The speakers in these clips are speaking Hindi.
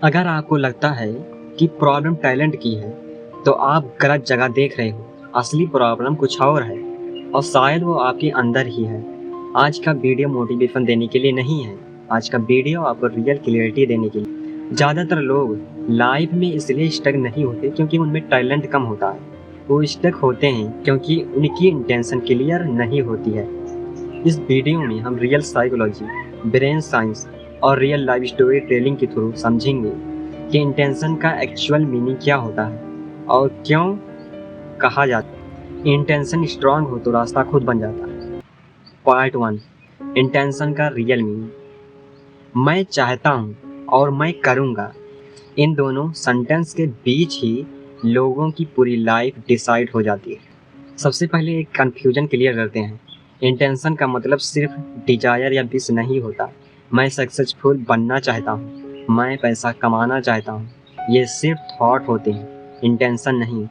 अगर आपको लगता है कि प्रॉब्लम टैलेंट की है, तो आप गलत जगह देख रहे हो। असली प्रॉब्लम कुछ और है और शायद वो आपके अंदर ही है। आज का वीडियो मोटिवेशन देने के लिए नहीं है। आज का वीडियो आपको रियल क्लियरिटी देने के लिए। ज़्यादातर लोग लाइफ में इसलिए स्टक नहीं होते क्योंकि उनमें टैलेंट कम होता है। वो स्टक होते हैं क्योंकि उनकी इंटेंशन क्लियर नहीं होती है। इस वीडियो में हम रियल साइकोलॉजी, ब्रेन साइंस और रियल लाइफ स्टोरी टेलिंग के थ्रू समझेंगे कि इंटेंशन का एक्चुअल मीनिंग क्या होता है और क्यों कहा जाता है इंटेंशन स्ट्रांग हो तो रास्ता खुद बन जाता है। पार्ट 1, इंटेंशन का रियल मीनिंग। मैं चाहता हूँ और मैं करूँगा, इन दोनों सेंटेंस के बीच ही लोगों की पूरी लाइफ डिसाइड हो जाती है। सबसे पहले एक कन्फ्यूजन क्लियर करते हैं। इंटेंशन का मतलब सिर्फ डिजायर या विश नहीं होता। मैं सक्सेसफुल बनना चाहता हूँ, मैं पैसा कमाना चाहता हूँ, ये सिर्फ थॉट होते हैं, इंटेंशन नहीं।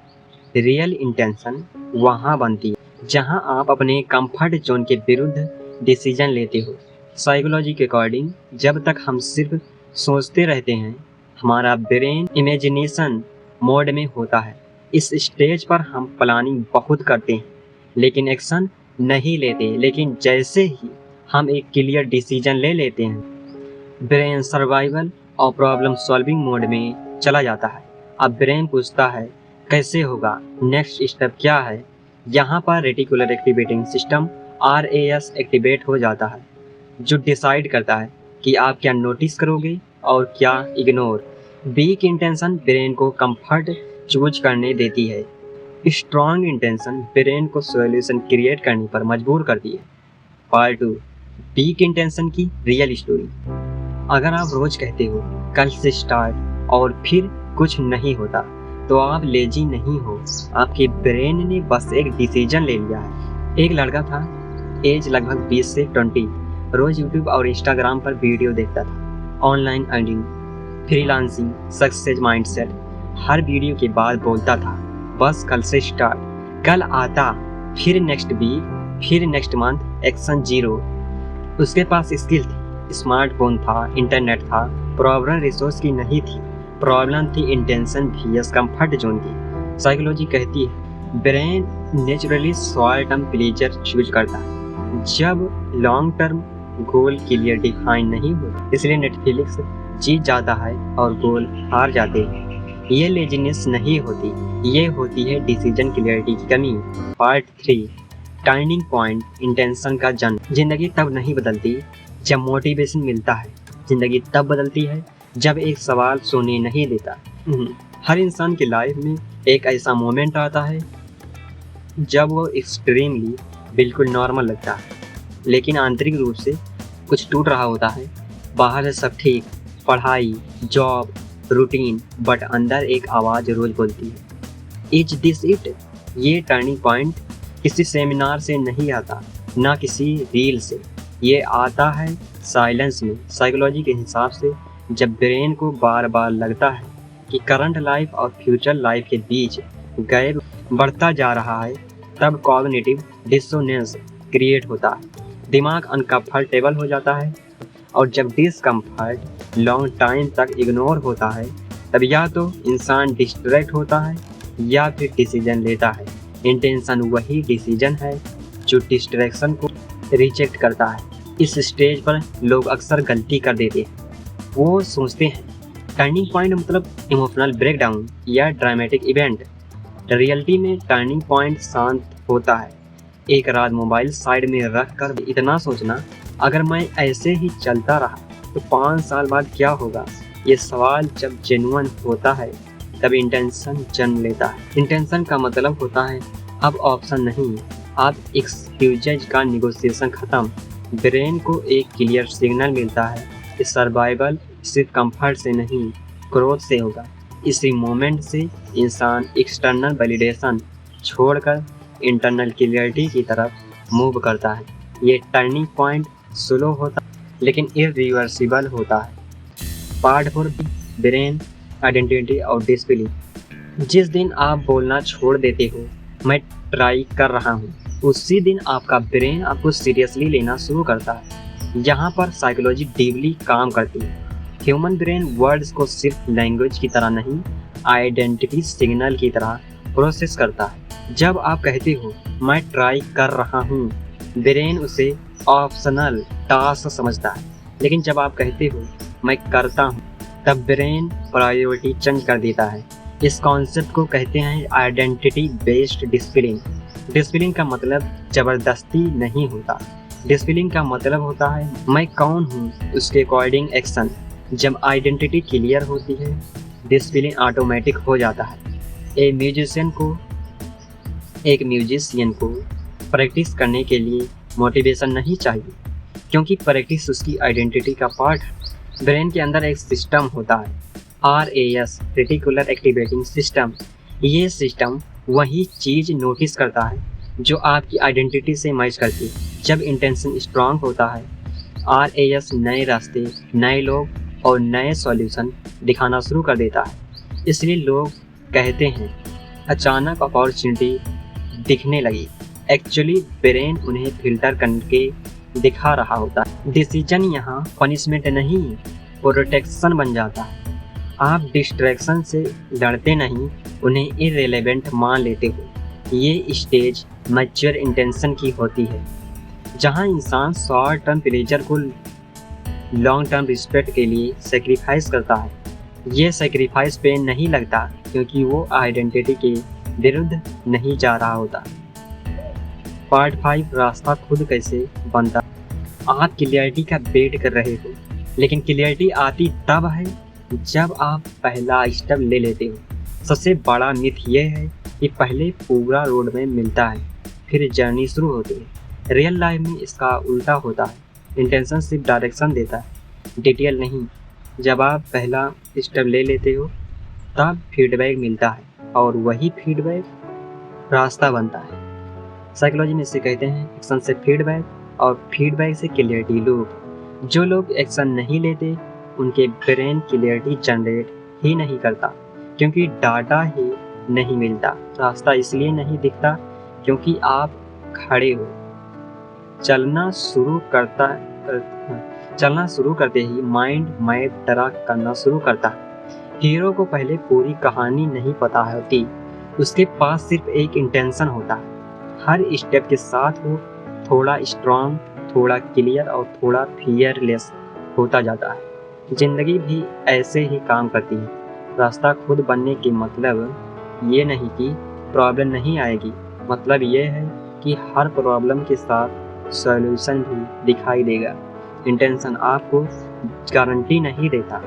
रियल इंटेंशन वहाँ बनती है जहाँ आप अपने कंफर्ट जोन के विरुद्ध डिसीजन लेते हो। साइकोलॉजी के अकॉर्डिंग जब तक हम सिर्फ सोचते रहते हैं, हमारा ब्रेन इमेजिनेशन मोड में होता है। इस स्टेज पर हम प्लानिंग बहुत करते हैं लेकिन एक्शन नहीं लेते। लेकिन जैसे ही हम एक क्लियर डिसीजन ले लेते हैं, ब्रेन सर्वाइवल और प्रॉब्लम सॉल्विंग मोड में चला जाता है। अब ब्रेन पूछता है कैसे होगा, नेक्स्ट स्टेप क्या है। यहाँ पर reticular activating system RAS activate हो जाता है, जो डिसाइड करता है कि आप क्या नोटिस करोगे और क्या इग्नोर। वीक इंटेंशन ब्रेन को कंफर्ट चूज करने देती है, स्ट्रॉन्ग इंटेंशन ब्रेन को सॉल्यूशन क्रिएट करने पर मजबूर करती है। पार्ट 2, वीक इंटेंशन की रियल स्टोरी। अगर आप रोज कहते हो कल से स्टार्ट और फिर कुछ नहीं होता, तो आप लेजी नहीं हो, आपके ब्रेन ने बस एक डिसीजन ले लिया है। एक लड़का था, एज लगभग 20 से 20, रोज यूट्यूब और इंस्टाग्राम पर वीडियो देखता था। Online earning, freelancing, success mindset. हर वीडियो के बाद बोलता था बस कल से स्टार्ट। कल आता, फिर नेक्स्ट वीक, फिर नेक्स्ट मंथ, एक्शन जीरो। उसके पास स्किल थी, स्मार्टफोन था, इंटरनेट था। प्रॉब्लम रिसोर्स की नहीं थी, प्रॉब्लम थी इंटेंशन vs कंफर्ट जोन की। साइकोलॉजी कहती है brain naturally short term pleasure choose करता है जब long term goal clear define नहीं होता। इसलिए नेटफ्लिक्स जीत जाता है और गोल हार जाते हैं। ये लेजीनेस नहीं होती, ये होती है डिसीजन क्लियरिटी की कमी। पार्ट 3, टर्निंग पॉइंट इंटेंशन का जन्म। जिंदगी तब नहीं बदलती जब मोटिवेशन मिलता है, जिंदगी तब बदलती है जब एक सवाल सोने नहीं देता। हर इंसान की लाइफ में एक ऐसा मोमेंट आता है जब वो एक्सट्रीमली बिल्कुल नॉर्मल लगता है, लेकिन आंतरिक रूप से कुछ टूट रहा होता है। बाहर से सब ठीक, पढ़ाई, जॉब, रूटीन, बट अंदर एक आवाज़ रोज बोलती है इज दिस इट। ये टर्निंग पॉइंट किसी सेमिनार से नहीं आता, ना किसी रील से, ये आता है साइलेंस में। साइकोलॉजी के हिसाब से जब ब्रेन को बार बार लगता है कि करंट लाइफ और फ्यूचर लाइफ के बीच गैप बढ़ता जा रहा है, तब कॉग्निटिव डिसोनेंस क्रिएट होता है। दिमाग अनकंफर्टेबल हो जाता है और जब डिसकम्फर्ट लॉन्ग टाइम तक इग्नोर होता है, तब या तो इंसान डिस्ट्रैक्ट होता है या फिर डिसीजन लेता है। इंटेंशन वही डिसीजन है जो डिस्ट्रैक्शन को रिजेक्ट करता है। इस स्टेज पर लोग अक्सर गलती कर देते हैं। वो सोचते हैं टर्निंग पॉइंट मतलब इमोशनल ब्रेकडाउन या ड्रामेटिक इवेंट। रियलिटी में टर्निंग पॉइंट शांत होता है। एक रात मोबाइल साइड में रख कर इतना सोचना, अगर मैं ऐसे ही चलता रहा तो 5 साल बाद क्या होगा। ये सवाल जब जेन्युइन होता है तब इंटेंशन जन्म लेता है। इंटेंशन का मतलब होता है अब ऑप्शन नहीं, आप एक्सक्यूजेज का निगोशिएशन खत्म। ब्रेन को एक क्लियर सिग्नल मिलता है कि सर्वाइवल सिर्फ कंफर्ट से नहीं, ग्रोथ से होगा। इसी मोमेंट से इंसान एक्सटर्नल वैलिडेशन छोड़कर इंटरनल क्लियरिटी की तरफ मूव करता है। ये टर्निंग पॉइंट स्लो होता है लेकिन इरिवर्सिबल होता है। पार्ट 4, ब्रेन, आइडेंटिटी और डिसबिलीफ। जिस दिन आप बोलना छोड़ देते हो मैं ट्राई कर रहा हूँ, उसी दिन आपका ब्रेन आपको सीरियसली लेना शुरू करता है। यहाँ पर साइकोलॉजी डीपली काम करती है ह्यूमन ब्रेन वर्ड्स को सिर्फ लैंग्वेज की तरह नहीं, आइडेंटिटी सिग्नल की तरह प्रोसेस करता है। जब आप कहते हो मैं ट्राई कर रहा हूँ, ब्रेन उसे ऑप्शनल टास्क समझता है। लेकिन जब आप कहते हो मैं करता हूँ, तब ब्रेन प्रायोरिटी चेंज कर देता है। इस कॉन्सेप्ट को कहते हैं आइडेंटिटी बेस्ड डिसिप्लिन। डिसिप्लिन का मतलब जबरदस्ती नहीं होता। डिसिप्लिन का मतलब होता है मैं कौन हूँ उसके अकॉर्डिंग एक्शन। जब आइडेंटिटी क्लियर होती है, डिसिप्लिन ऑटोमेटिक हो जाता है। एक म्यूजिशियन को प्रैक्टिस करने के लिए मोटिवेशन नहीं चाहिए, क्योंकि प्रैक्टिस उसकी आइडेंटिटी का पार्ट है। ब्रेन के अंदर एक सिस्टम होता है, RAS रेटिकुलर एक्टिवेटिंग सिस्टम। ये सिस्टम वही चीज़ नोटिस करता है जो आपकी आइडेंटिटी से मैच करती है। जब इंटेंशन स्ट्रांग होता है, RAS नए रास्ते, नए लोग और नए सॉल्यूशन दिखाना शुरू कर देता है। इसलिए लोग कहते हैं अचानक अपॉर्चुनिटी दिखने लगी। एक्चुअली ब्रेन उन्हें फिल्टर करके दिखा रहा होता है। डिसीजन यहाँ पनिशमेंट नहीं, प्रोटेक्शन बन जाता है। आप डिस्ट्रैक्शन से लड़ते नहीं, उन्हें इररिलेवेंट मान लेते हो। ये स्टेज मैच्योर इंटेंशन की होती है, जहाँ इंसान शॉर्ट टर्म प्लेजर को लॉन्ग टर्म रिस्पेक्ट के लिए सेक्रीफाइस करता है। ये सेक्रीफाइस पे नहीं लगता, क्योंकि वो आइडेंटिटी के विरुद्ध नहीं जा रहा होता। पार्ट 5, रास्ता खुद कैसे बनता। आप क्लियरिटी का वेट कर रहे हो, लेकिन क्लियरिटी आती तब है जब आप पहला स्टेप ले लेते हो। सबसे बड़ा मिथ ये है कि पहले पूरा रोड में मिलता है, फिर जर्नी शुरू होती है। रियल लाइफ में इसका उल्टा होता है। इंटेंशन सिर्फ डायरेक्शन देता है, डिटेल नहीं। जब आप पहला स्टेप ले लेते हो, तब फीडबैक मिलता है, और वही फीडबैक रास्ता बनता है। साइकोलॉजी में इसे कहते हैं एक्शन से फीडबैक, और फीडबैक से क्लियरिटी लूप। जो लोग एक्शन नहीं लेते, उनके ब्रेन क्लियरिटी जनरेट ही नहीं करता, क्योंकि डाटा ही नहीं मिलता। रास्ता इसलिए नहीं दिखता क्योंकि आप खड़े हो। चलना शुरू करते ही माइंड मैप ड्रा करना शुरू करता है। हीरो को पहले पूरी कहानी नहीं पता होती, उसके पास सिर्फ एक इंटेंशन होता है। हर स्टेप के साथ वो थोड़ा स्ट्रांग, थोड़ा क्लियर और थोड़ा फियरलेस होता जाता है। जिंदगी भी ऐसे ही काम करती है। रास्ता खुद बनने के मतलब ये नहीं कि प्रॉब्लम नहीं आएगी, मतलब ये है कि हर प्रॉब्लम के साथ सॉल्यूशन भी दिखाई देगा। इंटेंशन आपको गारंटी नहीं देता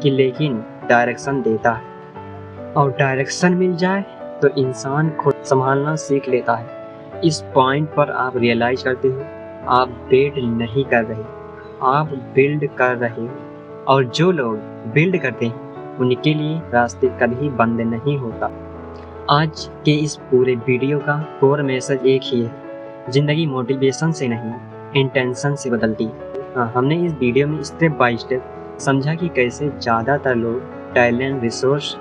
कि, लेकिन डायरेक्शन देता है, और डायरेक्शन मिल जाए तो इंसान खुद संभालना सीख लेता है। इस पॉइंट पर आप रियलाइज करते हो आप वेट नहीं कर रहे, आप बिल्ड कर रहे हो, और जो लोग बिल्ड करते हैं उनके लिए रास्ते कभी बंद नहीं होता। आज के इस पूरे वीडियो का कोर मैसेज एक ही है, जिंदगी मोटिवेशन से नहीं, इंटेंशन से बदलती है। हमने इस वीडियो में स्टेप बाय स्टेप समझा कि कैसे ज़्यादातर लोग टैलेंट, रिसोर्स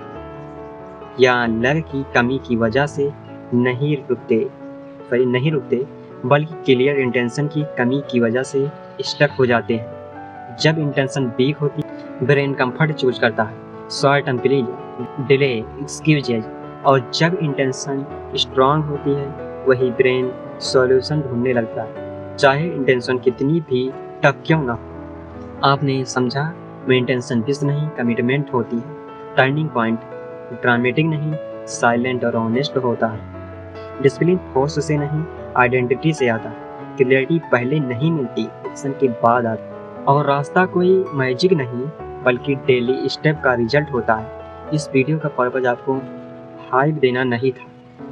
या लक की कमी की वजह से नहीं रुकते, बल्कि क्लियर इंटेंशन की कमी की वजह से स्टक हो जाते हैं। जब इंटेंशन वीक होती है, ब्रेन कंफर्ट चूज करता है, शॉर्ट टर्म डिले, एक्सक्यूजेज, और जब इंटेंशन स्ट्रांग होती है, वही ब्रेन सॉल्यूशन ढूंढने लगता है, चाहे इंटेंशन कितनी भी टफ क्यों ना हो। आपने समझा, इंटेंशन बिस नहीं, कमिटमेंट होती है। टर्निंग पॉइंट ड्रामेटिक नहीं, साइलेंट और ऑनेस्ट होता है। डिसिप्लिन फोर्स से नहीं, आइडेंटिटी से आता है। क्लियरिटी पहले नहीं मिलती, एक्शन के बाद आता। और रास्ता कोई मैजिक नहीं, बल्कि डेली स्टेप का रिजल्ट होता है। इस वीडियो का पर्पज आपको हाइप देना नहीं था,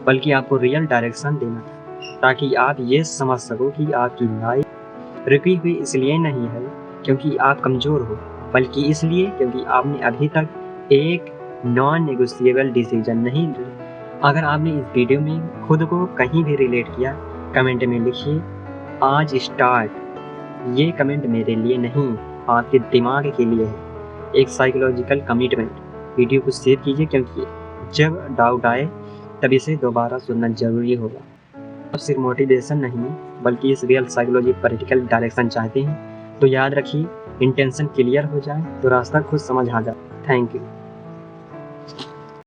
बल्कि आपको रियल डायरेक्शन देना था, ताकि आप ये समझ सको कि आपकी लाइफ रुकी हुई इसलिए नहीं है क्योंकि आप कमज़ोर हो, बल्कि इसलिए क्योंकि आपने अभी तक एक नॉन नेगोशिएबल डिसीजन नहीं लिया। अगर आपने इस वीडियो में खुद को कहीं भी रिलेट किया, कमेंट में लिखिए आज स्टार्ट। ये कमेंट मेरे लिए नहीं, आपके दिमाग के लिए है। एक साइकोलॉजिकल कमिटमेंट। वीडियो को सेव कीजिए, क्योंकि जब डाउट आए तब इसे दोबारा सुनना जरूरी होगा। आप सिर्फ मोटिवेशन नहीं, बल्कि इस रियल साइकोलॉजी प्रैक्टिकल डायरेक्शन चाहते हैं, तो याद रखिए, इंटेंशन क्लियर हो जाए तो रास्ता खुद समझ आ जाए। Thank you.